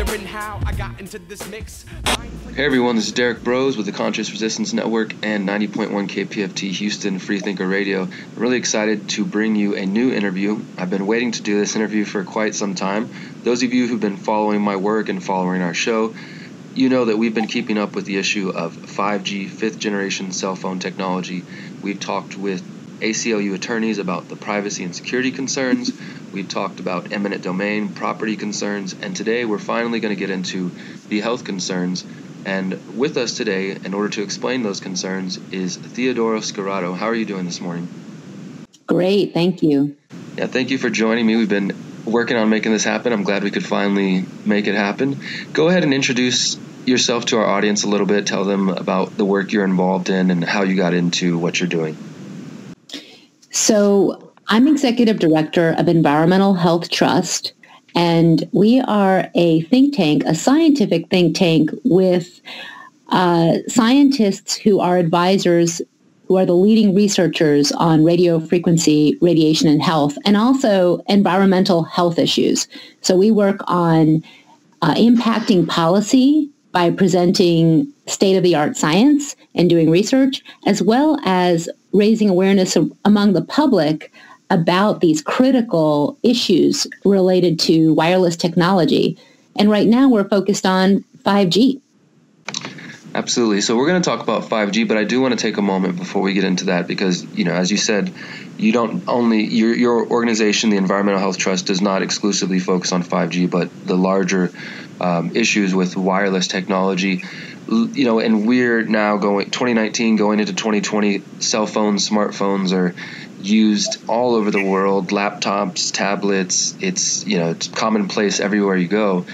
wondering how I got into this mix. Hey everyone, this is Derrick Broze with the Conscious Resistance Network and 90.1 KPFT Houston Freethinker Radio. I'm really excited to bring you a new interview. I've been waiting to do this interview for quite some time. Those of you who've been following my work and following our show, you know that we've been keeping up with the issue of 5G, fifth generation cell phone technology. We've talked with ACLU attorneys about the privacy and security concerns. We've talked about eminent domain, property concerns, and today we're finally going to get into the health concerns. And with us today, in order to explain those concerns, is Theodora Scarato. How are you doing this morning? Great, thank you. Yeah, thank you for joining me. We've been working on making this happen. I'm glad we could finally make it happen. Go ahead and introduce yourself to our audience a little bit. Tell them about the work you're involved in and how you got into what you're doing. So I'm Executive Director of Environmental Health Trust, and we are a think tank, a scientific think tank with scientists who are advisors, who are the leading researchers on radiofrequency, radiation, and health, and also environmental health issues. So we work on impacting policy by presenting state-of-the-art science and doing research, as well as raising awareness among the public about these critical issues related to wireless technology. And right now we're focused on 5G. Absolutely. So we're going to talk about 5G, but I do want to take a moment before we get into that because, as you said, you don't only your organization, the Environmental Health Trust, does not exclusively focus on 5G, but the larger issues with wireless technology. And we're now 2019 going into 2020, cell phones, smartphones are used all over the world, laptops, tablets, it's commonplace everywhere you go.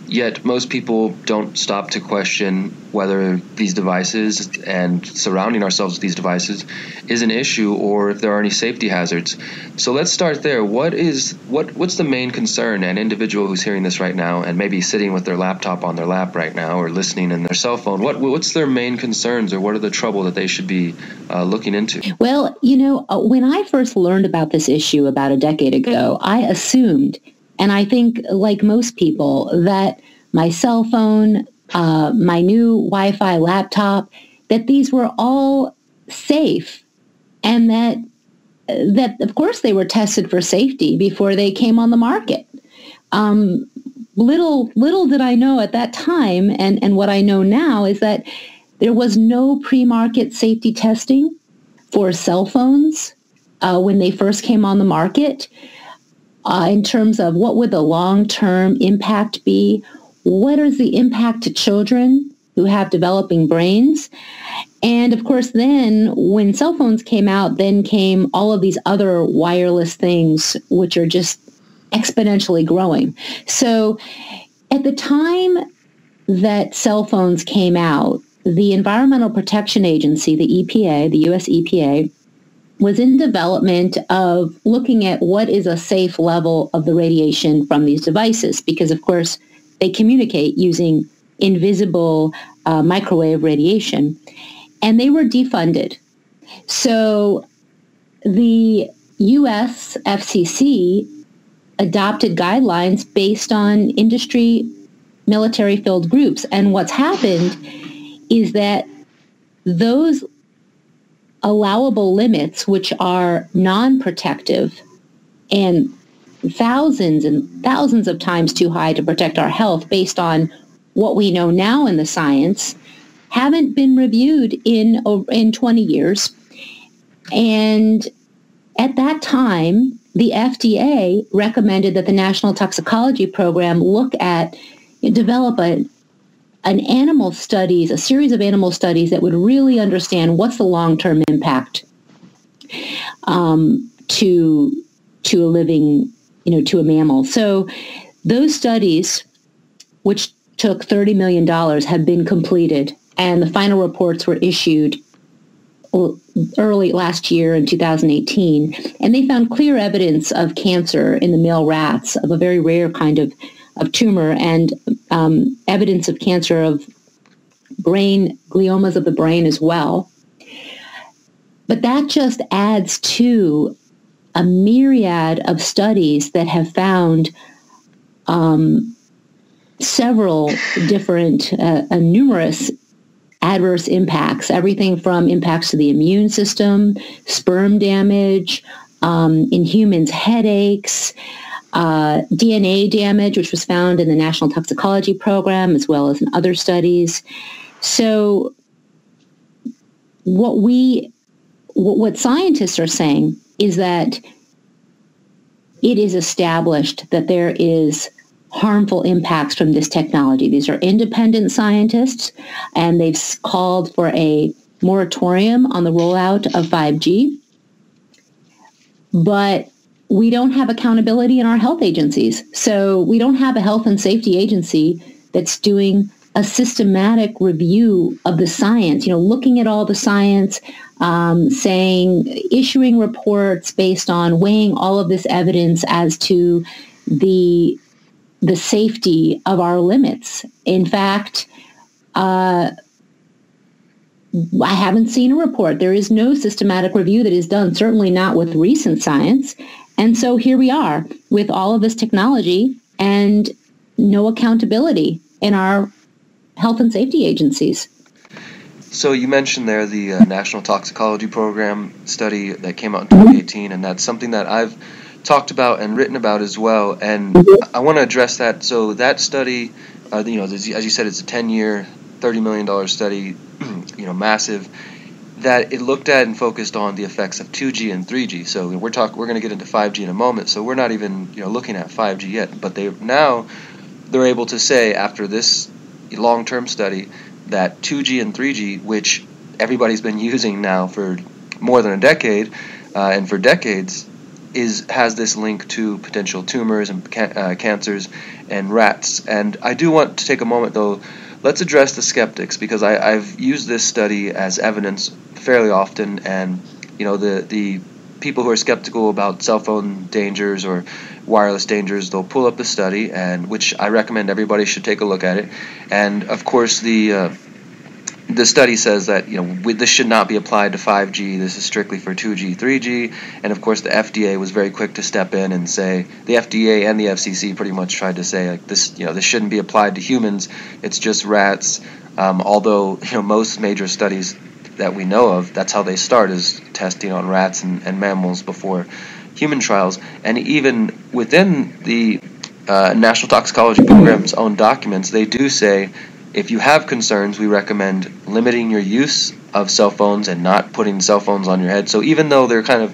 Yet most people don't stop to question whether these devices and surrounding ourselves with these devices is an issue or if there are any safety hazards. So let's start there. What's the main concern an individual who's hearing this right now and maybe sitting with their laptop on their lap right now or listening in their cell phone? What's their main concerns or what are the trouble that they should be looking into? Well, when I first learned about this issue about a decade ago, I assumed, and I think like most people, that my cell phone, my new Wi-Fi laptop, that these were all safe and that of course they were tested for safety before they came on the market. Little did I know at that time, and what I know now is that there was no pre-market safety testing for cell phones when they first came on the market. In terms of what would the long-term impact be, what is the impact to children who have developing brains? And of course, then when cell phones came out, then came all of these other wireless things, which are just exponentially growing. So at the time that cell phones came out, the Environmental Protection Agency, the EPA, the U.S. EPA, was in development of looking at what is a safe level of the radiation from these devices, because of course they communicate using invisible microwave radiation, and they were defunded. So the U.S. FCC adopted guidelines based on industry military-filled groups, and what's happened is that those allowable limits, which are non-protective and thousands of times too high to protect our health based on what we know now in the science, haven't been reviewed in 20 years. And at that time, the FDA recommended that the National Toxicology Program develop a series of animal studies that would really understand what's the long-term impact to a living, to a mammal. So those studies, which took $30 million, have been completed, and the final reports were issued early last year in 2018, and they found clear evidence of cancer in the male rats, of a very rare kind of tumor, and evidence of cancer of brain, gliomas of the brain as well. But that just adds to a myriad of studies that have found several different, numerous adverse impacts, everything from impacts to the immune system, sperm damage, in humans, headaches, DNA damage, which was found in the National Toxicology Program, as well as in other studies. So what scientists are saying is that it is established that there is harmful impacts from this technology. These are independent scientists, and they've called for a moratorium on the rollout of 5G. But we don't have accountability in our health agencies. So we don't have a health and safety agency that's doing a systematic review of the science, looking at all the science, issuing reports based on weighing all of this evidence as to the safety of our limits. In fact, I haven't seen a report. There is no systematic review that is done, certainly not with recent science. And so here we are with all of this technology and no accountability in our health and safety agencies. So you mentioned there the National Toxicology Program study that came out in 2018, and that's something that I've talked about and written about as well. And I want to address that. So that study, as you said, it's a 10-year, $30 million study, massive, that it looked at and focused on the effects of 2G and 3G. So we're going to get into 5G in a moment. So we're not even looking at 5G yet. But they're able to say after this long-term study that 2G and 3G, which everybody's been using now for more than a decade, and for decades, has this link to potential tumors and cancers and rats. And I do want to take a moment, though. Let's address the skeptics, because I've used this study as evidence fairly often, and the people who are skeptical about cell phone dangers or wireless dangers, they'll pull up the study, and which I recommend everybody should take a look at it. And of course, the study says that this should not be applied to 5G. This is strictly for 2G, 3G. And of course, the FDA was very quick to step in and say, the FDA and the FCC pretty much tried to say this shouldn't be applied to humans. It's just rats. Although most major studies that we know of, that's how they start, is testing on rats and mammals before human trials. And even within the National Toxicology Program's own documents, they do say, if you have concerns, we recommend limiting your use of cell phones and not putting cell phones on your head. So even though they're kind of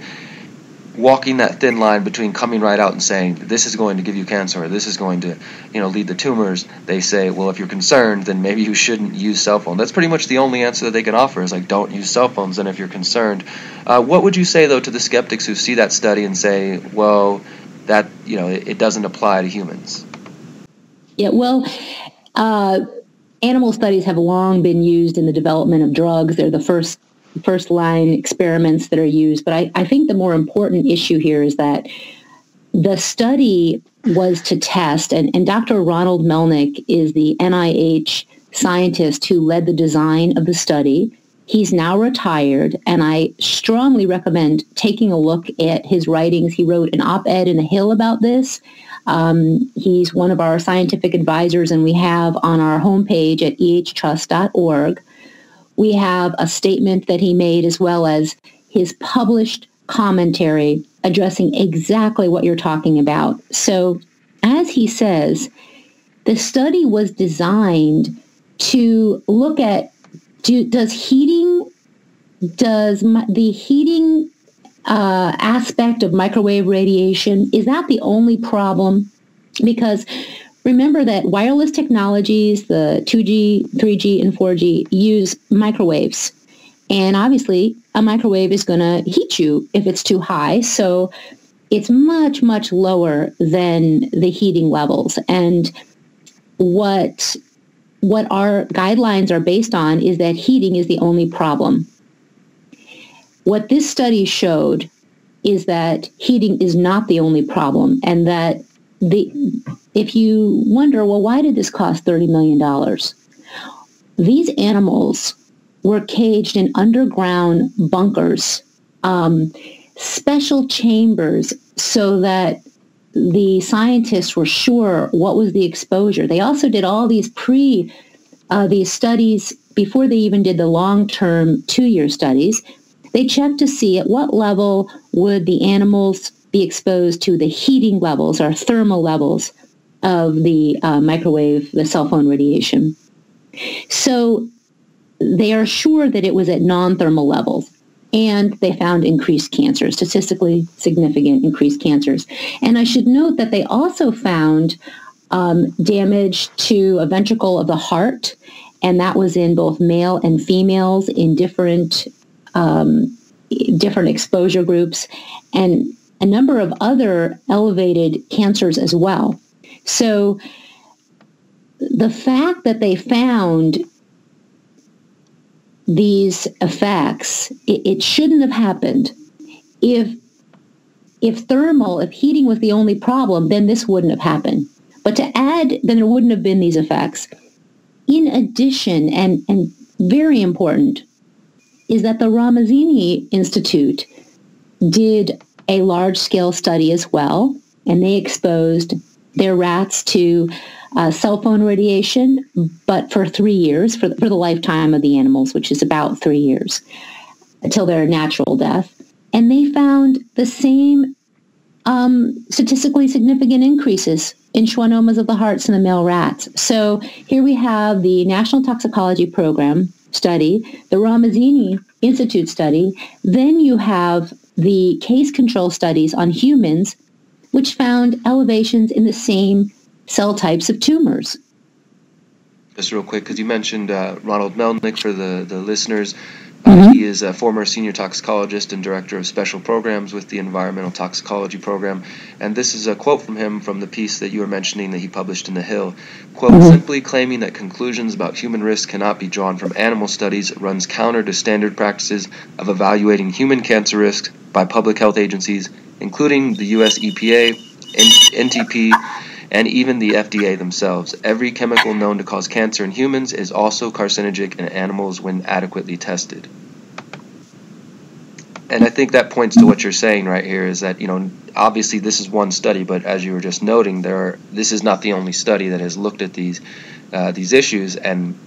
walking that thin line between coming right out and saying this is going to give you cancer or this is going to lead to tumors, they say, well, if you're concerned, then maybe you shouldn't use cell phones. That's pretty much the only answer that they can offer, is don't use cell phones. And if you're concerned, what would you say though to the skeptics who see that study and say, well, that it doesn't apply to humans? Yeah, well, animal studies have long been used in the development of drugs. They're the first line experiments that are used. But I think the more important issue here is that the study was to test, and Dr. Ronald Melnick is the NIH scientist who led the design of the study. He's now retired, and I strongly recommend taking a look at his writings. He wrote an op-ed in The Hill about this. He's one of our scientific advisors, and we have on our homepage at ehtrust.org, we have a statement that he made, as well as his published commentary addressing exactly what you're talking about. So, as he says, the study was designed to look at, does the heating aspect of microwave radiation, is that the only problem? Because remember that wireless technologies, the 2G, 3G, and 4G, use microwaves. And obviously, a microwave is going to heat you if it's too high. So it's much, much lower than the heating levels. And what our guidelines are based on is that heating is the only problem. What this study showed is that heating is not the only problem, and that if you wonder, well, why did this cost $30 million? These animals were caged in underground bunkers, special chambers, so that the scientists were sure what was the exposure. They also did all these these studies before they even did the long-term 2-year studies. They checked to see at what level would the animals be exposed to the heating levels or thermal levels of the the cell phone radiation. So they are sure that it was at non-thermal levels, and they found increased cancers, statistically significant increased cancers. And I should note that they also found damage to a ventricle of the heart, and that was in both male and females in different exposure groups, and a number of other elevated cancers as well. So the fact that they found these effects, it shouldn't have happened. If heating was the only problem, then this wouldn't have happened. But to add, then there wouldn't have been these effects. In addition, and very important, is that the Ramazzini Institute did a large-scale study as well, and they exposed their rats to cell phone radiation, but for 3 years, for the lifetime of the animals, which is about 3 years, until their natural death. And they found the same statistically significant increases in schwannomas of the hearts in the male rats. So here we have the National Toxicology Program study, the Ramazzini Institute study. Then you have the case control studies on humans, which found elevations in the same cell types of tumors. Just real quick, because you mentioned Ronald Melnick for the listeners. He is a former senior toxicologist and director of special programs with the Environmental Toxicology Program. And this is a quote from him from the piece that you were mentioning that he published in The Hill. Quote, simply claiming that conclusions about human risk cannot be drawn from animal studies runs counter to standard practices of evaluating human cancer risks by public health agencies, including the U.S. EPA, NTP, and even the FDA themselves. Every chemical known to cause cancer in humans is also carcinogenic in animals when adequately tested. And I think that points to what you're saying right here, is that, obviously this is one study, but as you were just noting, this is not the only study that has looked at these issues. And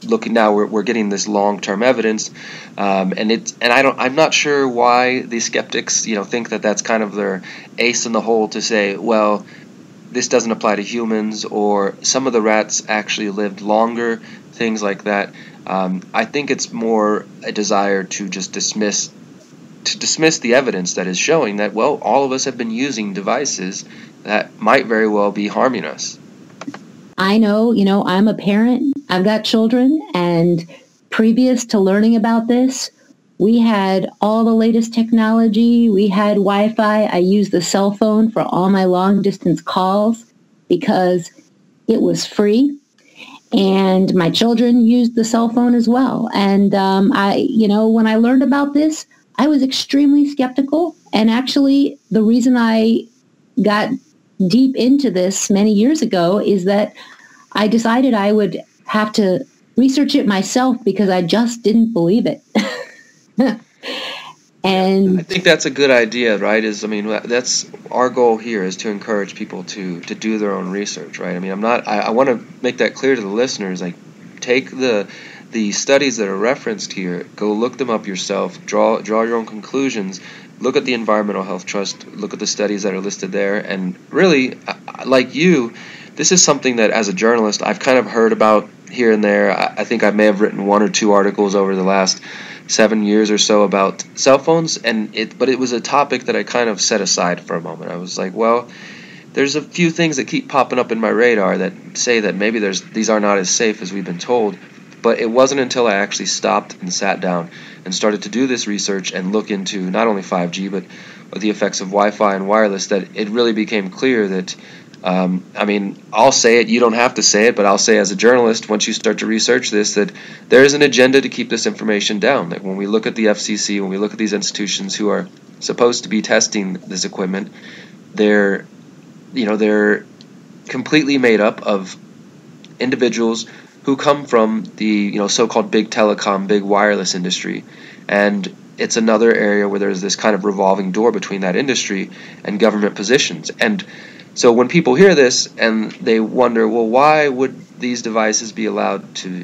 looking now, we're getting this long-term evidence, I'm not sure why the skeptics, think that that's kind of their ace in the hole to say, well, this doesn't apply to humans, or some of the rats actually lived longer, things like that. I think it's more a desire to just dismiss the evidence that is showing that, well, all of us have been using devices that might very well be harming us. I know, I'm a parent, I've got children, and previous to learning about this, we had all the latest technology. We had Wi-Fi. I used the cell phone for all my long-distance calls because it was free. And my children used the cell phone as well. And when I learned about this, I was extremely skeptical. And actually, the reason I got deep into this many years ago is that I decided I would have to research it myself because I just didn't believe it. And I think that's a good idea, right? That's our goal here, is to encourage people to do their own research, right? I want to make that clear to the listeners. Like, take the studies that are referenced here, go look them up yourself, draw your own conclusions, look at the Environmental Health Trust, look at the studies that are listed there, and really, like you, this is something that as a journalist I've kind of heard about here and there. I think I may have written 1 or 2 articles over the last 7 years or so about cell phones, but it was a topic that I kind of set aside for a moment. I was like, well, there's a few things that keep popping up in my radar that say that maybe these are not as safe as we've been told. But it wasn't until I actually stopped and sat down and started to do this research and look into not only 5G but the effects of Wi-Fi and wireless that it really became clear that I'll say it, you don't have to say it, but I'll say as a journalist, once you start to research this, that there is an agenda to keep this information down. Like when we look at the FCC, when we look at these institutions who are supposed to be testing this equipment, they're completely made up of individuals who come from the so-called big telecom, big wireless industry. And it's another area where there's this kind of revolving door between that industry and government positions. And so when people hear this and they wonder, well, why would these devices be allowed to,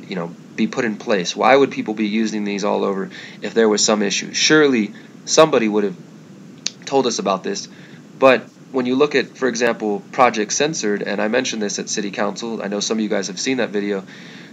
be put in place? Why would people be using these all over if there was some issue? Surely somebody would have told us about this. But when you look at, for example, Project Censored, and I mentioned this at City Council, I know some of you guys have seen that video.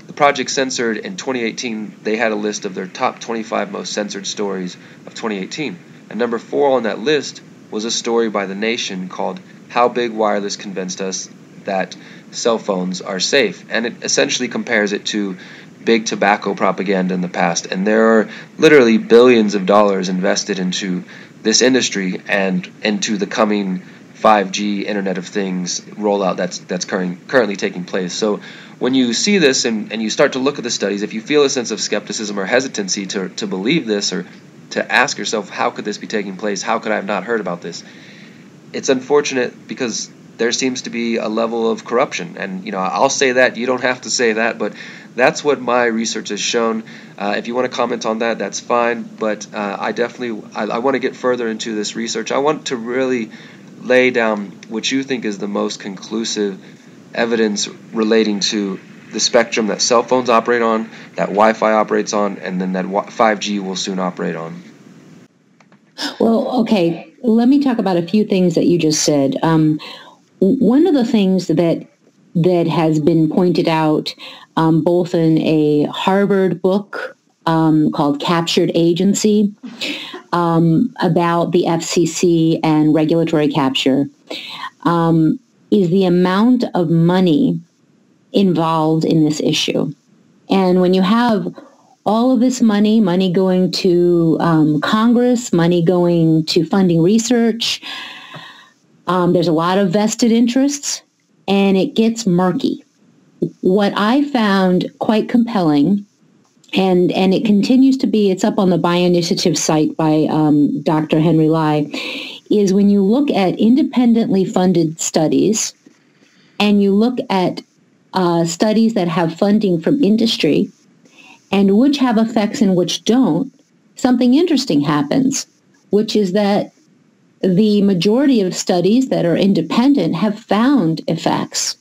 The Project Censored in 2018, they had a list of their top 25 most censored stories of 2018. And number 4 on that list was a story by The Nation called How Big Wireless Convinced Us That Cell Phones Are Safe. And it essentially compares it to big tobacco propaganda in the past. And there are literally billions of dollars invested into this industry and into the coming 5G Internet of Things rollout that's currently taking place. So when you see this and you start to look at the studies, if you feel a sense of skepticism or hesitancy to believe this, or to ask yourself, how could this be taking place? How could I have not heard about this? It's unfortunate because there seems to be a level of corruption. And, I'll say that. You don't have to say that, but that's what my research has shown. If you want to comment on that, that's fine. But I want to get further into this research. I want to really lay down what you think is the most conclusive evidence relating to the spectrum that cell phones operate on, that Wi-Fi operates on, and then that 5G will soon operate on. Well, okay, let me talk about a few things that you just said. One of the things that has been pointed out both in a Harvard book called Captured Agency about the FCC and regulatory capture is the amount of money involved in this issue. And when you have all of this money going to Congress, money going to funding research, there's a lot of vested interests, and it gets murky. What I found quite compelling, and it continues to be, it's up on the Bioinitiative site by Dr. Henry Lai, is when you look at independently funded studies and you look at studies that have funding from industry and which have effects and which don't, something interesting happens, which is that the majority of studies that are independent have found effects,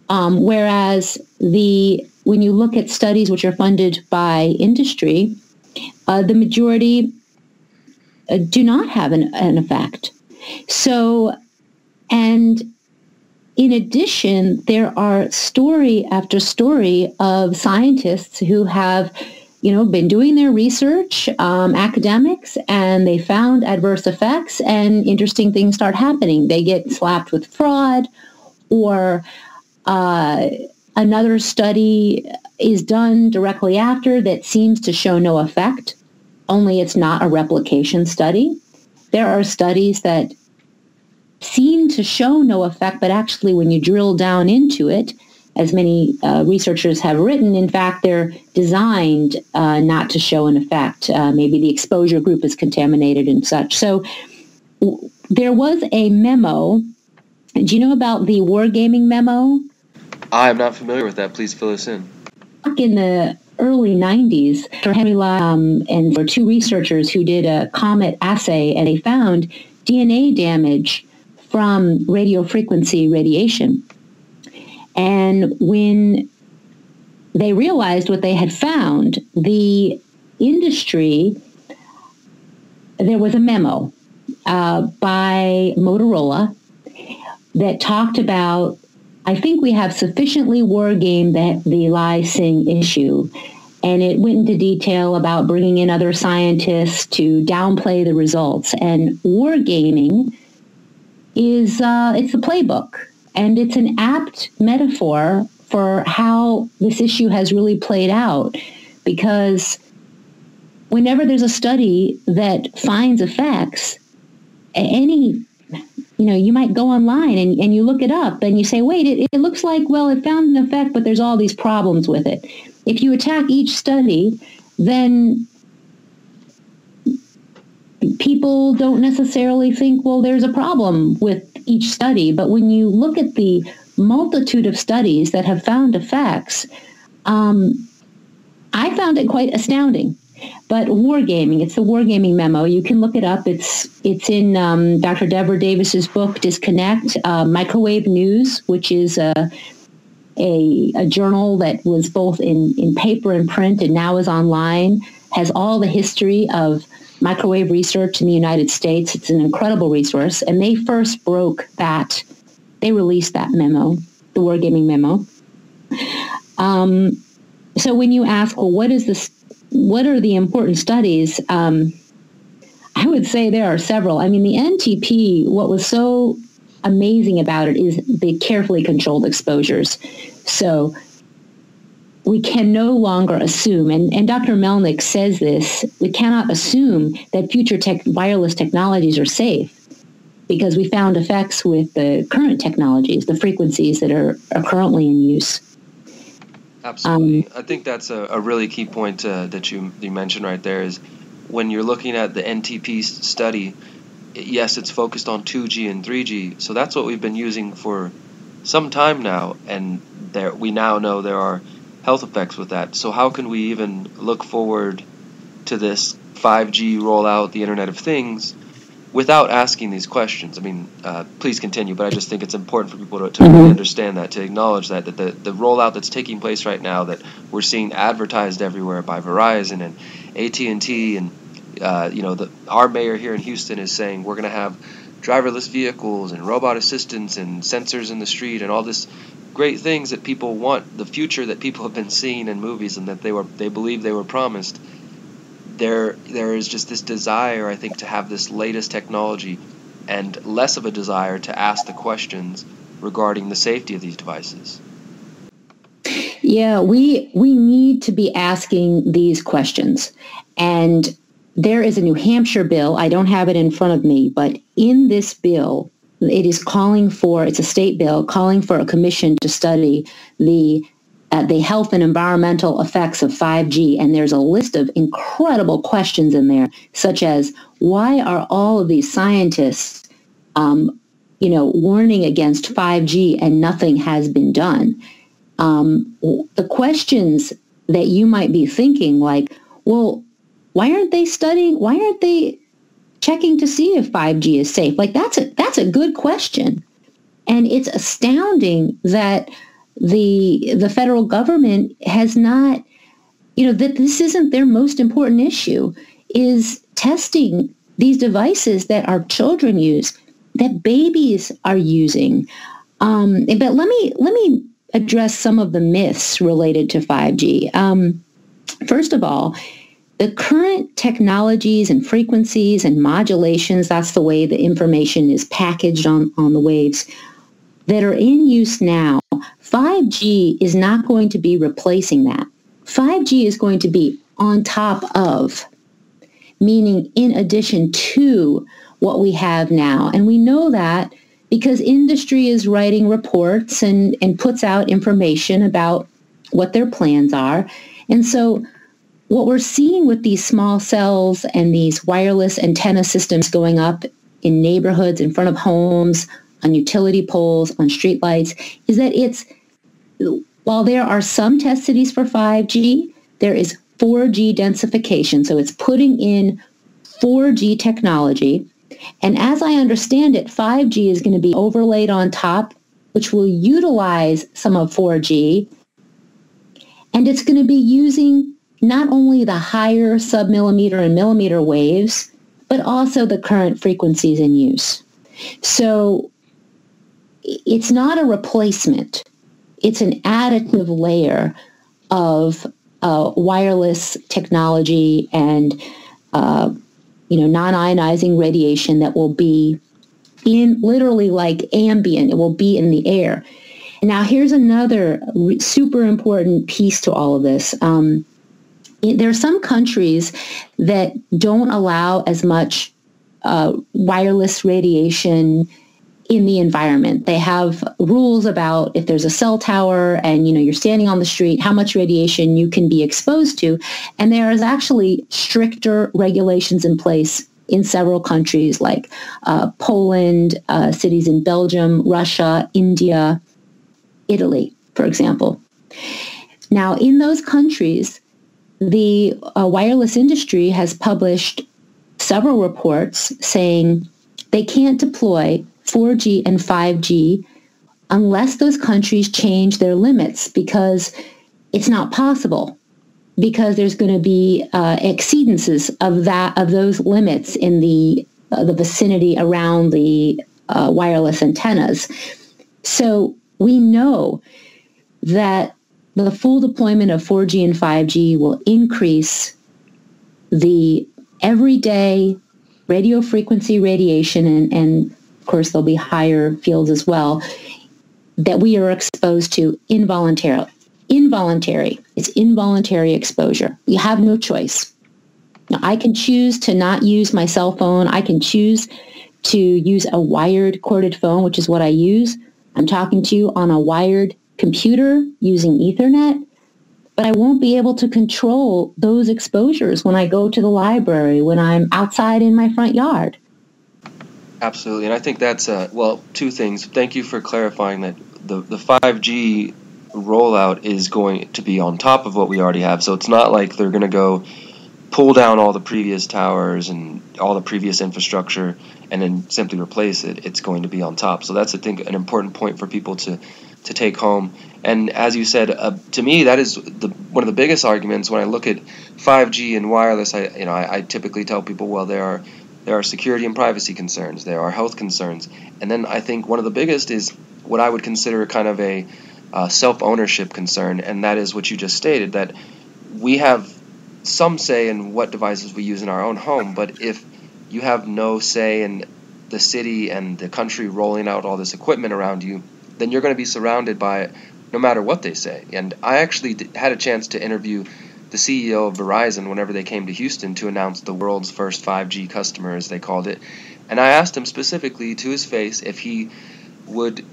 whereas when you look at studies which are funded by industry, the majority do not have an effect. So, and in addition, there are story after story of scientists who have, been doing their research, academics, and they found adverse effects, and interesting things start happening. They get slapped with fraud, or another study is done directly after that seems to show no effect, only it's not a replication study. There are studies that seem to show no effect, but actually when you drill down into it, as many researchers have written, in fact, they're designed not to show an effect. Maybe the exposure group is contaminated and such. So there was a memo. Do you know about the wargaming memo? I'm not familiar with that. Please fill us in. Back in the early 90s, Dr. Henry Lai and there were two researchers who did a comet assay, and they found DNA damage from radiofrequency radiation. And when they realized what they had found, the industry, there was a memo by Motorola that talked about, I think we have sufficiently wargamed the Lai-Sing issue. And it went into detail about bringing in other scientists to downplay the results. And wargaming is, it's the playbook. And it's an apt metaphor for how this issue has really played out. Because whenever there's a study that finds effects, you might go online and you look it up and you say, wait, it looks like, well, it found an effect, but there's all these problems with it. If you attack each study, then people don't necessarily think, well, there's a problem with each study. But when you look at the multitude of studies that have found effects, I found it quite astounding. But wargaming, it's the wargaming memo. You can look it up. It's in Dr. Deborah Davis's book, Disconnect, Microwave News, which is a journal that was both in paper and print and now is online, has all the history of microwave research in the United States. It's an incredible resource. And they first they released that memo, the wargaming memo. So when you ask, well, what are the important studies? I would say there are several. I mean, the NTP, what was so amazing about it is the carefully controlled exposures. So we can no longer assume, and Dr. Melnick says this, we cannot assume that future wireless technologies are safe because we found effects with the current technologies, the frequencies that are currently in use. Absolutely. I think that's a really key point that you mentioned right there is when you're looking at the NTP study, yes, it's focused on 2G and 3G. So that's what we've been using for some time now, and we now know there are health effects with that. So how can we even look forward to this 5G rollout, the Internet of Things, without asking these questions? I mean, please continue, but I just think it's important for people to really understand that, to acknowledge that the rollout that's taking place right now, that we're seeing advertised everywhere by Verizon and AT&T, and our mayor here in Houston is saying we're going to have driverless vehicles and robot assistants and sensors in the street and all this great things that people want, the future that people have been seeing in movies and that they believe they were promised. There is just this desire, I think, to have this latest technology and less of a desire to ask the questions regarding the safety of these devices. Yeah, we need to be asking these questions. And there is a New Hampshire bill. I don't have it in front of me, but in this bill, it is it's a state bill calling for a commission to study the health and environmental effects of 5G. And there's a list of incredible questions in there, such as, why are all of these scientists, warning against 5G and nothing has been done? The questions that you might be thinking, like, well, why aren't they checking to see if 5G is safe? Like, that's a good question. And it's astounding that the federal government has not, that this isn't their most important issue, is testing these devices that our children use, that babies are using. But let me address some of the myths related to 5G. First of all, the current technologies and frequencies and modulations, that's the way the information is packaged on the waves, that are in use now, 5G is not going to be replacing that. 5G is going to be on top of, meaning in addition to what we have now. And we know that because industry is writing reports and puts out information about what their plans are. And so what we're seeing with these small cells and these wireless antenna systems going up in neighborhoods, in front of homes, on utility poles, on streetlights, is that while there are some test cities for 5G, there is 4G densification. So it's putting in 4G technology. And as I understand it, 5G is going to be overlaid on top, which will utilize some of 4G. And it's going to be using not only the higher submillimeter and millimeter waves, but also the current frequencies in use. So it's not a replacement. It's an additive layer of wireless technology and non-ionizing radiation that will be in literally like ambient. It will be in the air. Now, here's another super important piece to all of this. There are some countries that don't allow as much wireless radiation in the environment. They have rules about if there's a cell tower and you're standing on the street, how much radiation you can be exposed to. And there is actually stricter regulations in place in several countries like Poland, cities in Belgium, Russia, India, Italy, for example. Now, in those countries, the wireless industry has published several reports saying they can't deploy 4G and 5G unless those countries change their limits, because it's not possible, because there's going to be exceedances of those limits in the vicinity around the wireless antennas. So we know that the full deployment of 4G and 5G will increase the everyday radio frequency radiation, and of course there'll be higher fields as well, that we are exposed to involuntary. It's involuntary exposure. You have no choice. Now, I can choose to not use my cell phone. I can choose to use a wired corded phone, which is what I use. I'm talking to you on a wired computer using Ethernet, but I won't be able to control those exposures when I go to the library, when I'm outside in my front yard. Absolutely, and I think that's, two things. Thank you for clarifying that the 5G rollout is going to be on top of what we already have, so it's not like they're going to go pull down all the previous towers and all the previous infrastructure and then simply replace it. It's going to be on top. So that's, I think, an important point for people to take home. And as you said, to me, that is one of the biggest arguments when I look at 5G and wireless. I typically tell people, well, there are security and privacy concerns, there are health concerns, and then I think one of the biggest is what I would consider kind of a self-ownership concern, and that is what you just stated, that we have some say in what devices we use in our own home, but if you have no say in the city and the country rolling out all this equipment around you, then you're going to be surrounded by it no matter what they say. And I actually had a chance to interview the CEO of Verizon whenever they came to Houston to announce the world's first 5G customer, as they called it. And I asked him specifically to his face if he would,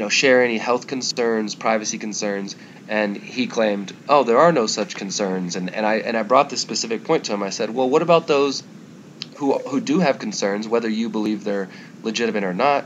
share any health concerns, privacy concerns, and he claimed, oh, there are no such concerns. And I brought this specific point to him. I said, well, what about those who do have concerns, whether you believe they're legitimate or not?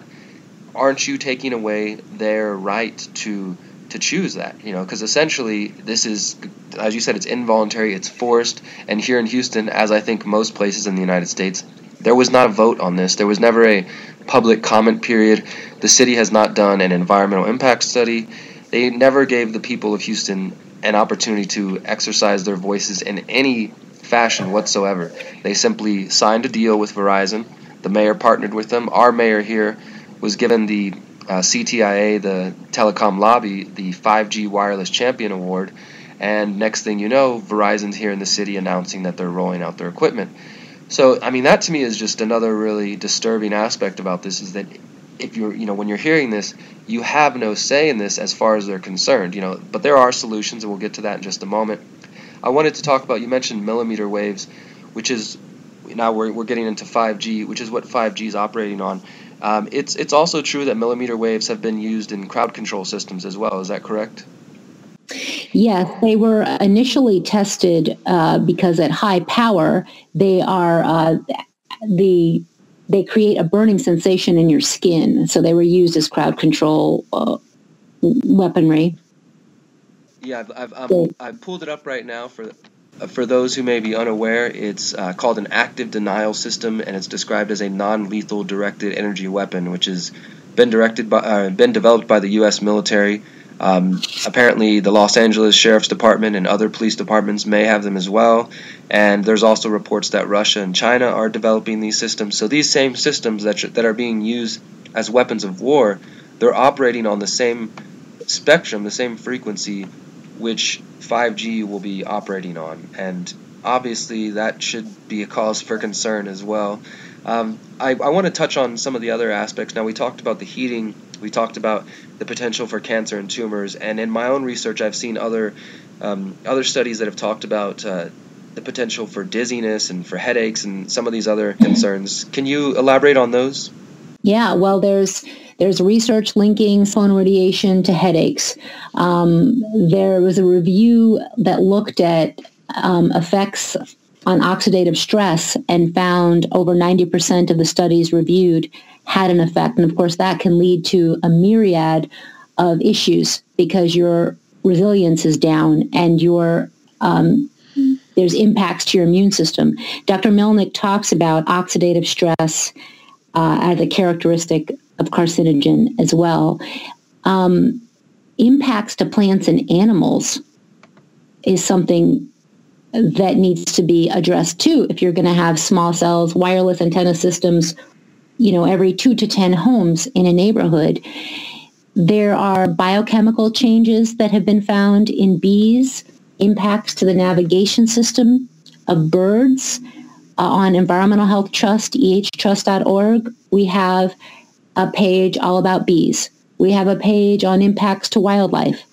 Aren't you taking away their right to choose that? Because essentially this is, as you said, it's involuntary, it's forced, and here in Houston, as I think most places in the United States, there was not a vote on this. There was never a public comment period. The city has not done an environmental impact study. They never gave the people of Houston an opportunity to exercise their voices in any fashion whatsoever. They simply signed a deal with Verizon. The mayor partnered with them. Our mayor here was given the CTIA, the telecom lobby, the 5G Wireless Champion Award, and next thing you know, Verizon's here in the city announcing that they're rolling out their equipment. So, that to me is just another really disturbing aspect about this, is that if you're, when you're hearing this, you have no say in this as far as they're concerned, but there are solutions, and we'll get to that in just a moment. I wanted to talk about, you mentioned millimeter waves, which is, now we're getting into 5G, which is what 5G is operating on. It's also true that millimeter waves have been used in crowd control systems as well. Is that correct? Yes, they were initially tested because at high power they are they create a burning sensation in your skin. So they were used as crowd control weaponry. Yeah, I've pulled it up right now for those who may be unaware. It's called an active denial system, and it's described as a non-lethal directed energy weapon, which has been developed by the U.S. military. Apparently, the Los Angeles Sheriff's Department and other police departments may have them as well. And there's also reports that Russia and China are developing these systems. So these same systems that are being used as weapons of war, they're operating on the same spectrum, the same frequency, which 5G will be operating on. And obviously that should be a cause for concern as well. I want to touch on some of the other aspects. Now, we talked about the heating, we talked about the potential for cancer and tumors, and in my own research I've seen other studies that have talked about the potential for dizziness and for headaches and some of these other concerns. Can you elaborate on those? Yeah, well, there's research linking phone radiation to headaches. There was a review that looked at effects on oxidative stress and found over 90% of the studies reviewed had an effect. And of course, that can lead to a myriad of issues because your resilience is down and your there's impacts to your immune system. Dr. Melnick talks about oxidative stress as a characteristic of carcinogen as well. Impacts to plants and animals is something that needs to be addressed too. If you're going to have small cells, wireless antenna systems, every 2 to 10 homes in a neighborhood. There are biochemical changes that have been found in bees, impacts to the navigation system of birds. On Environmental Health Trust, ehtrust.org, we have a page all about bees. We have a page on impacts to wildlife,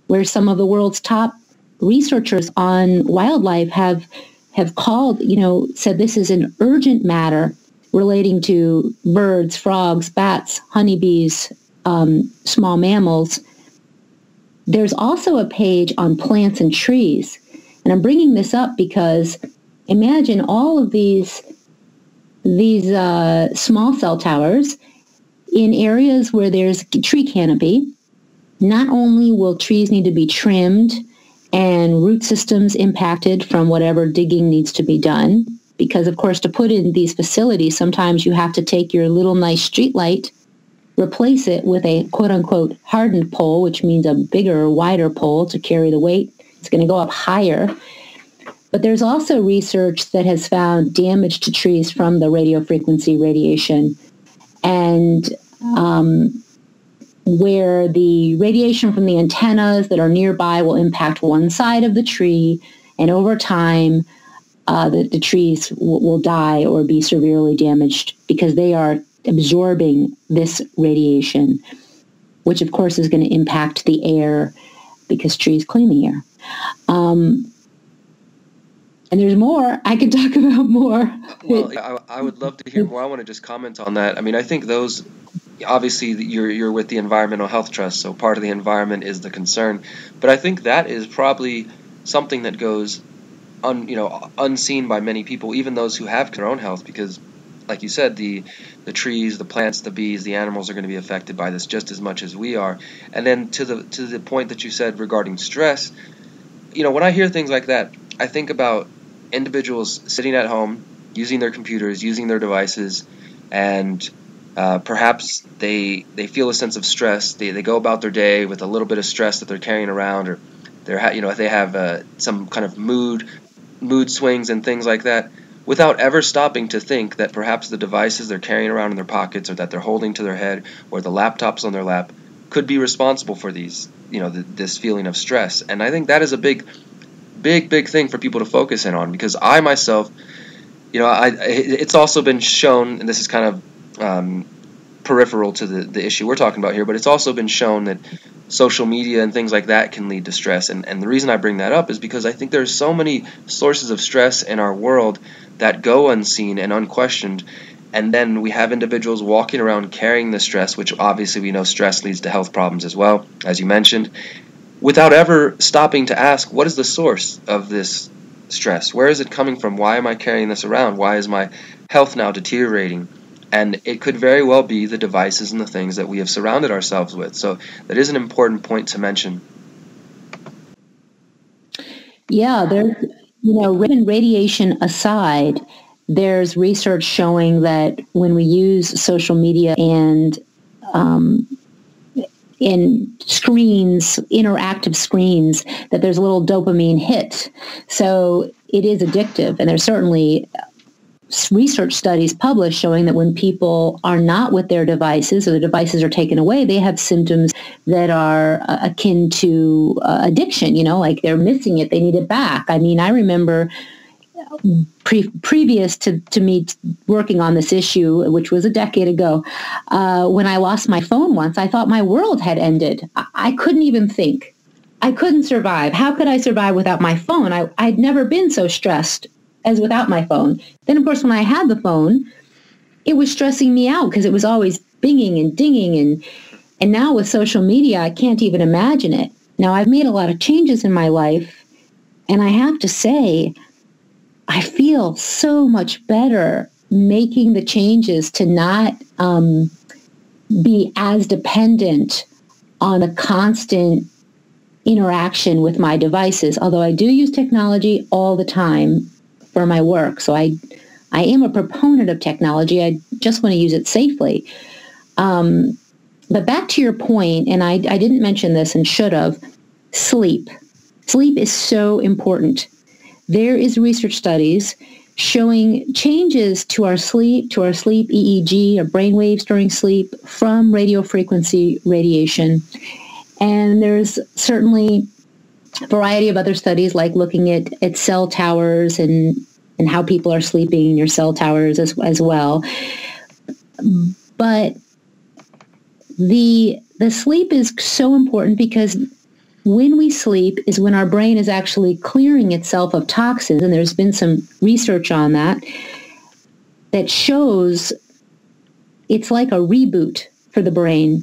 where some of the world's top researchers on wildlife have called, said this is an urgent matter relating to birds, frogs, bats, honeybees, small mammals. There's also a page on plants and trees. And I'm bringing this up because imagine all of these small cell towers in areas where there's tree canopy. Not only will trees need to be trimmed and root systems impacted from whatever digging needs to be done, because, of course, to put in these facilities, sometimes you have to take your little nice street light, replace it with a quote-unquote hardened pole, which means a bigger, wider pole to carry the weight. It's going to go up higher. But there's also research that has found damage to trees from the radiofrequency radiation, and where the radiation from the antennas that are nearby will impact one side of the tree, and over time, the trees will die or be severely damaged because they are absorbing this radiation, which of course is going to impact the air because trees clean the air. And there's more. I could talk about more. Well, I would love to hear more. I want to just comment on that. I mean, I think those, obviously, you're with the Environmental Health Trust, so part of the environment is the concern. But I think that is probably something that goes unseen by many people, even those who have their own health, because, like you said, the trees, the plants, the bees, the animals are going to be affected by this just as much as we are. And then to the point that you said regarding stress, when I hear things like that, I think about individuals sitting at home, using their computers, using their devices, and perhaps they feel a sense of stress. They go about their day with a little bit of stress that they're carrying around, or they have some kind of mood swings and things like that, without ever stopping to think that perhaps the devices they're carrying around in their pockets, or that they're holding to their head, or the laptops on their lap, could be responsible for these, this feeling of stress. And I think that is a big thing for people to focus in on, because I myself, it's also been shown, and this is kind of peripheral to the issue we're talking about here, but it's also been shown that social media and things like that can lead to stress. And the reason I bring that up is because I think there's so many sources of stress in our world that go unseen and unquestioned, and then we have individuals walking around carrying the stress, which obviously we know stress leads to health problems as well, as you mentioned, without ever stopping to ask, what is the source of this stress? Where is it coming from? Why am I carrying this around? Why is my health now deteriorating? And it could very well be the devices and the things that we have surrounded ourselves with. So that is an important point to mention. Yeah, there's, radiation aside, there's research showing that when we use social media and in screens, interactive screens, that there's a little dopamine hit. So it is addictive. And there's certainly research studies published showing that when people are not with their devices, or the devices are taken away, they have symptoms that are akin to addiction, like they're missing it, they need it back. I mean, I remember previous to me working on this issue, which was a decade ago, when I lost my phone once, I thought my world had ended. I couldn't even think. I couldn't survive. How could I survive without my phone? I'd never been so stressed as without my phone. Then, of course, when I had the phone, it was stressing me out because it was always binging and dinging. And now with social media, I can't even imagine it. Now, I've made a lot of changes in my life, and I have to say, I feel so much better making the changes to not be as dependent on a constant, interaction with my devices, although I do use technology all the time for my work. So I am a proponent of technology. I just want to use it safely. But back to your point, and I didn't mention this and should have, sleep. Sleep is so important. There is research studies showing changes to our sleep EEG, or brain waves during sleep, from radiofrequency radiation. And there's certainly a variety of other studies, like looking at cell towers and how people are sleeping in your cell towers as well. But the sleep is so important because when we sleep is when our brain is actually clearing itself of toxins, and there's been some research on that shows it's like a reboot for the brain.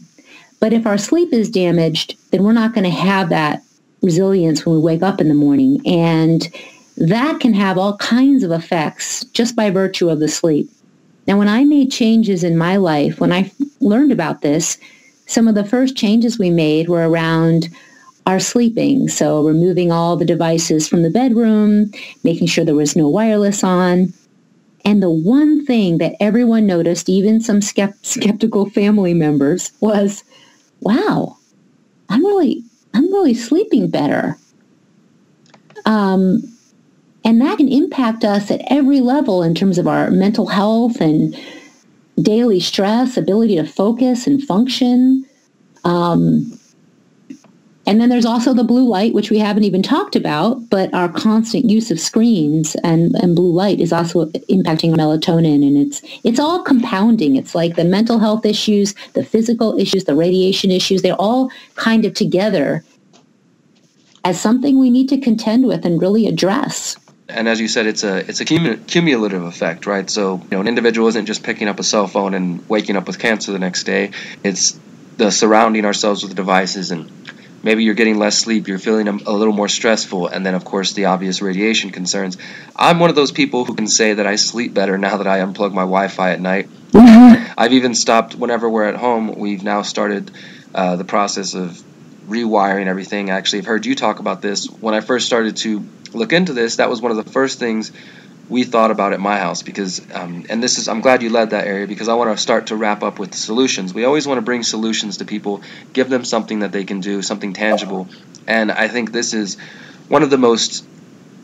But if our sleep is damaged, then we're not going to have that resilience when we wake up in the morning. And that can have all kinds of effects just by virtue of the sleep. Now, when I made changes in my life, when I learned about this, some of the first changes we made were around our sleeping. So removing all the devices from the bedroom, making sure there was no wireless on. And the one thing that everyone noticed, even some skeptical family members, was, wow, I'm really sleeping better. And that can impact us at every level in terms of our mental health and daily stress, ability to focus and function. And then there's also the blue light, which we haven't even talked about, but our constant use of screens and blue light is also impacting melatonin, and it's all compounding. It's like the mental health issues, the physical issues, the radiation issues, they're all kind of together as something we need to contend with and really address. And as you said, it's a cumulative effect, right? So, an individual isn't just picking up a cell phone and waking up with cancer the next day. It's the surrounding ourselves with devices, and maybe you're getting less sleep, you're feeling a little more stressful, and then, of course, the obvious radiation concerns. I'm one of those people who can say that I sleep better now that I unplug my Wi-Fi at night. I've even stopped, whenever we're at home, we've now started the process of rewiring everything. Actually, I've heard you talk about this. When I first started to look into this, that was one of the first things we thought about at my house, because I'm glad you led that area, because I want to start to wrap up with the solutions. We always want to bring solutions to people, give them something that they can do, something tangible, and I think this is one of the most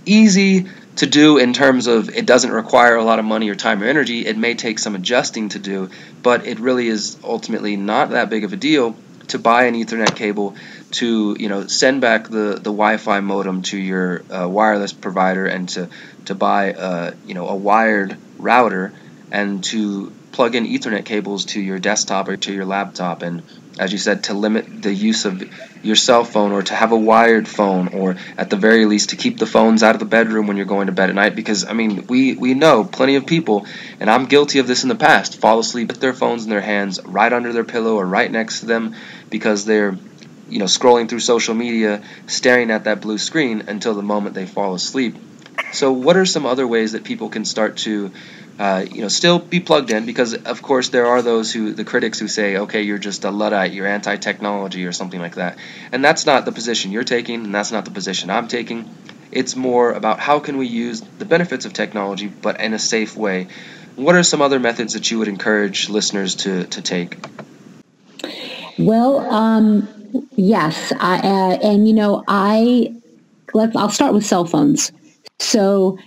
easy to do in terms of it doesn't require a lot of money or time or energy. It may take some adjusting to do, but it really is ultimately not that big of a deal to buy an Ethernet cable, to send back the Wi-Fi modem to your wireless provider, and to buy a wired router, and to plug in Ethernet cables to your desktop or to your laptop, and as you said, to limit the use of your cell phone, or to have a wired phone, or at the very least to keep the phones out of the bedroom when you're going to bed at night, because we know plenty of people, and I'm guilty of this in the past, fall asleep with their phones in their hands right under their pillow or right next to them, because they're scrolling through social media, staring at that blue screen until the moment they fall asleep. So what are some other ways that people can start to still be plugged in? Because of course there are the critics who say, okay, you're just a Luddite, you're anti-technology or something like that. And that's not the position you're taking, and that's not the position I'm taking. It's more about how can we use the benefits of technology, but in a safe way. What are some other methods that you would encourage listeners to take? Well, yes, I'll start with cell phones. So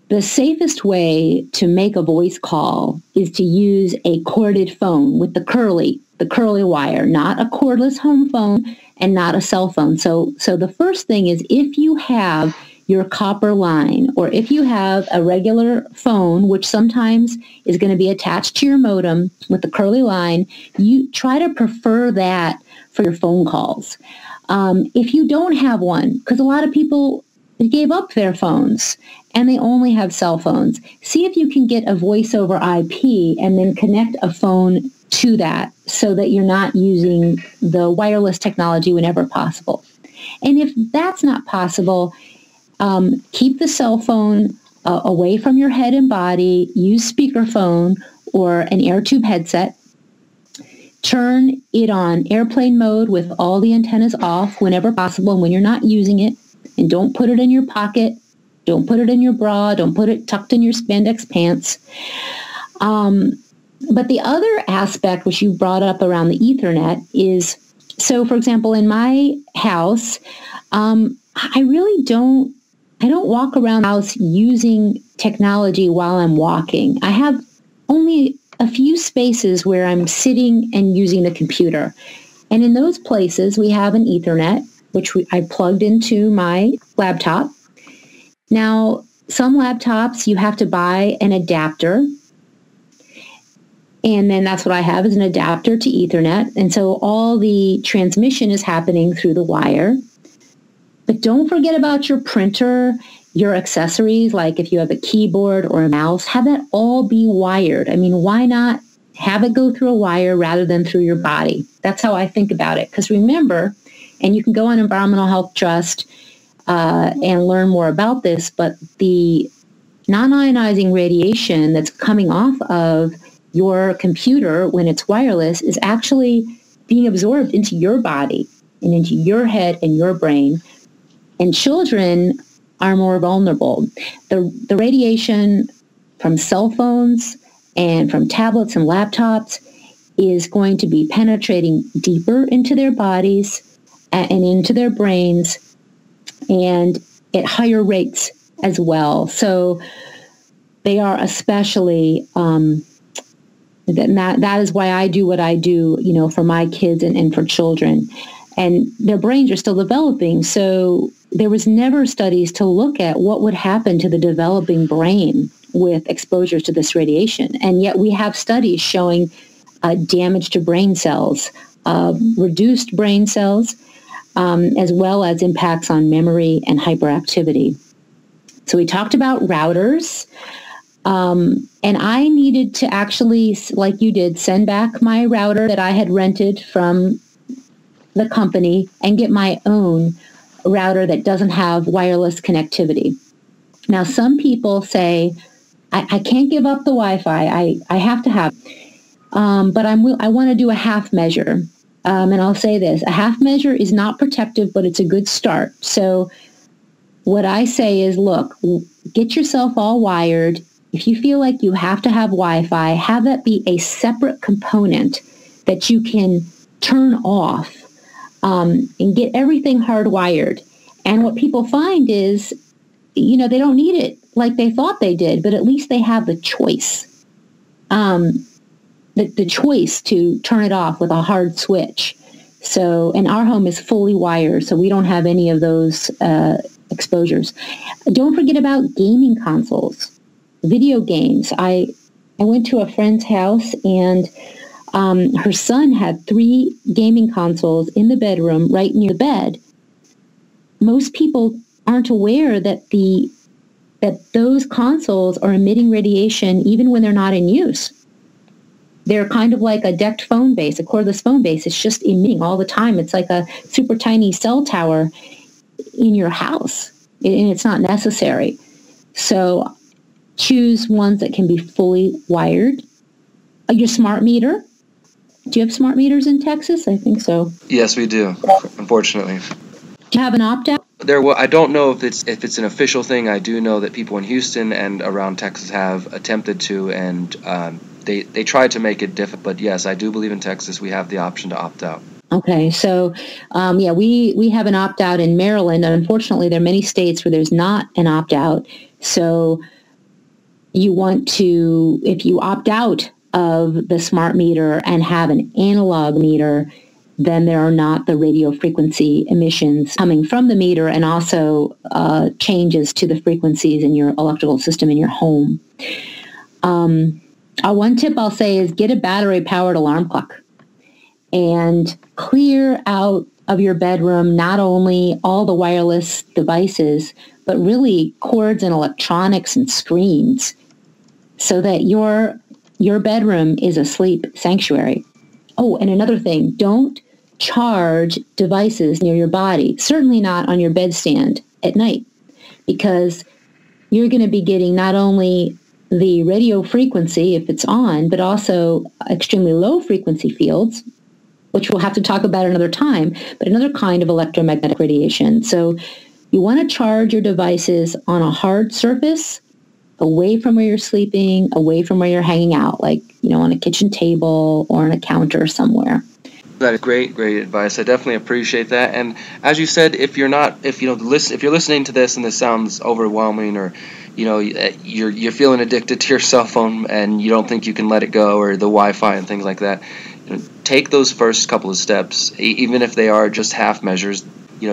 the safest way to make a voice call is to use a corded phone with the curly wire, not a cordless home phone and not a cell phone. So the first thing is, if you have your copper line, or if you have a regular phone, which sometimes is going to be attached to your modem with the curly line, you try to prefer that for your phone calls. If you don't have one, because a lot of people gave up their phones and they only have cell phones, see if you can get a voice over IP and then connect a phone to that, so that you're not using the wireless technology whenever possible. And if that's not possible, keep the cell phone away from your head and body. Use speakerphone or an air tube headset. turn it on airplane mode with all the antennas off whenever possible and when you're not using it. And don't put it in your pocket. Don't put it in your bra. Don't put it tucked in your spandex pants. But the other aspect, which you brought up around the Ethernet, is, so for example, in my house, I don't walk around the house using technology while I'm walking. I have only a few spaces where I'm sitting and using the computer. And in those places, we have an Ethernet, which I plugged into my laptop. Now, some laptops, you have to buy an adapter. And then that's what I have, is an adapter to Ethernet. And so all the transmission is happening through the wire. But don't forget about your printer, your accessories, like if you have a keyboard or a mouse, have that all be wired. I mean, why not have it go through a wire rather than through your body? That's how I think about it. Because remember, and you can go on Environmental Health Trust and learn more about this, but the non-ionizing radiation that's coming off of your computer when it's wireless is actually being absorbed into your body and into your head and your brain. And children are more vulnerable. The radiation from cell phones and from tablets and laptops is going to be penetrating deeper into their bodies and into their brains, and at higher rates as well. So they are especially, that is why I do what I do, for my kids and for children. And their brains are still developing. So there was never studies to look at what would happen to the developing brain with exposure to this radiation. And yet we have studies showing damage to brain cells, reduced brain cells, as well as impacts on memory and hyperactivity. So we talked about routers. And I needed to actually, like you did, send back my router that I had rented from the company and get my own router that doesn't have wireless connectivity. Now, some people say, I can't give up the Wi-Fi. I have to have, but I want to do a half measure. And I'll say this, a half measure is not protective, but it's a good start. So what I say is, look, get yourself all wired. If you feel like you have to have Wi-Fi, have that be a separate component that you can turn off and get everything hardwired. And what people find is, they don't need it like they thought they did, but at least they have the choice. The choice to turn it off with a hard switch. So, and our home is fully wired, so we don't have any of those exposures. Don't forget about gaming consoles, video games. I went to a friend's house, and her son had 3 gaming consoles in the bedroom right near the bed. Most people aren't aware that those consoles are emitting radiation even when they're not in use. They're kind of like a decked phone base, a cordless phone base. It's just emitting all the time. It's like a super tiny cell tower in your house, and it's not necessary. So choose ones that can be fully wired. Your smart meter. Do you have smart meters in Texas? I think so. Yes, we do, unfortunately. Do you have an opt-out? I don't know if it's an official thing. I do know that people in Houston and around Texas have attempted to, and they tried to make it different. But yes, I do believe in Texas we have the option to opt out. Okay, so we have an opt-out in Maryland, and unfortunately there are many states where there's not an opt-out. So you want to, if you opt out of the smart meter and have an analog meter, then there are not the radio frequency emissions coming from the meter, and also changes to the frequencies in your electrical system in your home. One tip I'll say is get a battery-powered alarm clock and clear out of your bedroom not only all the wireless devices, but really cords and electronics and screens, so that your bedroom is a sleep sanctuary. Oh, and another thing, don't charge devices near your body, certainly not on your bedstand at night, because you're going to be getting not only the radio frequency if it's on, but also extremely low frequency fields, which we'll have to talk about another time, but another kind of electromagnetic radiation. So you want to charge your devices on a hard surface, away from where you're sleeping, away from where you're hanging out, like, on a kitchen table or on a counter somewhere. That is great advice. I definitely appreciate that. And as you said, if you're listening to this and this sounds overwhelming, or you're feeling addicted to your cell phone and you don't think you can let it go, or the Wi-Fi and things like that, take those first couple of steps, even if they are just half measures.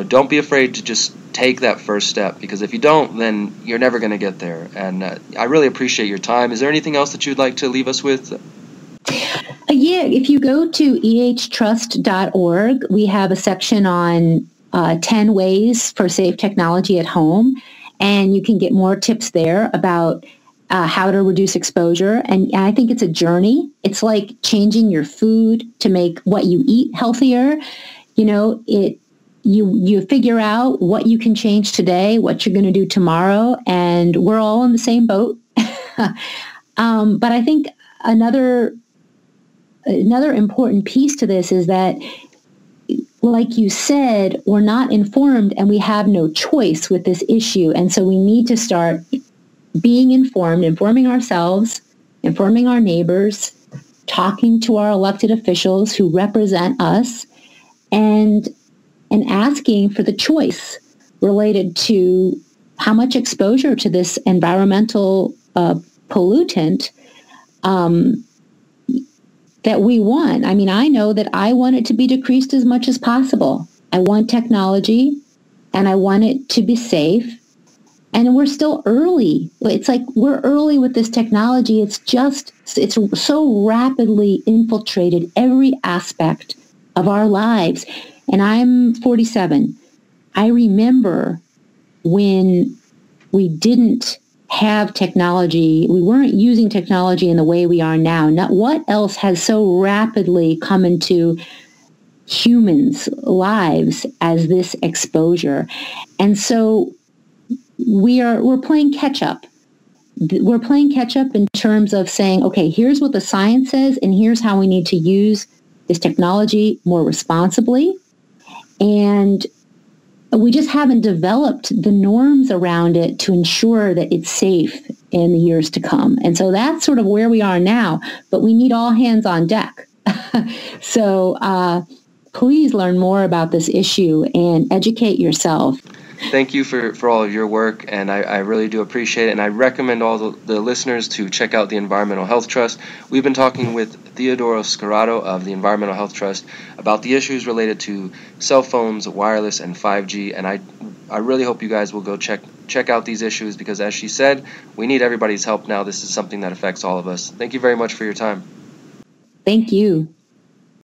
Don't be afraid to just take that first step, because if you don't, then you're never going to get there. And I really appreciate your time. Is there anything else that you'd like to leave us with? Yeah, if you go to ehtrust.org, we have a section on 10 ways for safe technology at home, and you can get more tips there about how to reduce exposure. And I think it's a journey. It's like changing your food to make what you eat healthier. You figure out what you can change today, what you're going to do tomorrow, and we're all in the same boat. But I think another important piece to this is that, like you said, we're not informed and we have no choice with this issue. And so we need to start being informed, informing ourselves, informing our neighbors, talking to our elected officials who represent us, and asking for the choice related to how much exposure to this environmental pollutant that we want. I mean, I know that I want it to be decreased as much as possible. I want technology, and I want it to be safe. And we're still early. It's like we're early with this technology. It's so rapidly infiltrated every aspect of our lives. And I'm 47. I remember when we didn't have technology, we weren't using technology in the way we are now. What else has so rapidly come into humans' lives as this exposure? And so we're playing catch up. We're playing catch up in terms of saying, okay, here's what the science says, and here's how we need to use this technology more responsibly. And we just haven't developed the norms around it to ensure that it's safe in the years to come. And so that's sort of where we are now, but we need all hands on deck. So please learn more about this issue and educate yourself. Thank you for all of your work, and I really do appreciate it, and I recommend all the listeners to check out the Environmental Health Trust. We've been talking with Theodora Scarato of the Environmental Health Trust about the issues related to cell phones, wireless, and 5G, and I really hope you guys will go check out these issues, because as she said, we need everybody's help now. This is something that affects all of us. Thank you very much for your time. Thank you.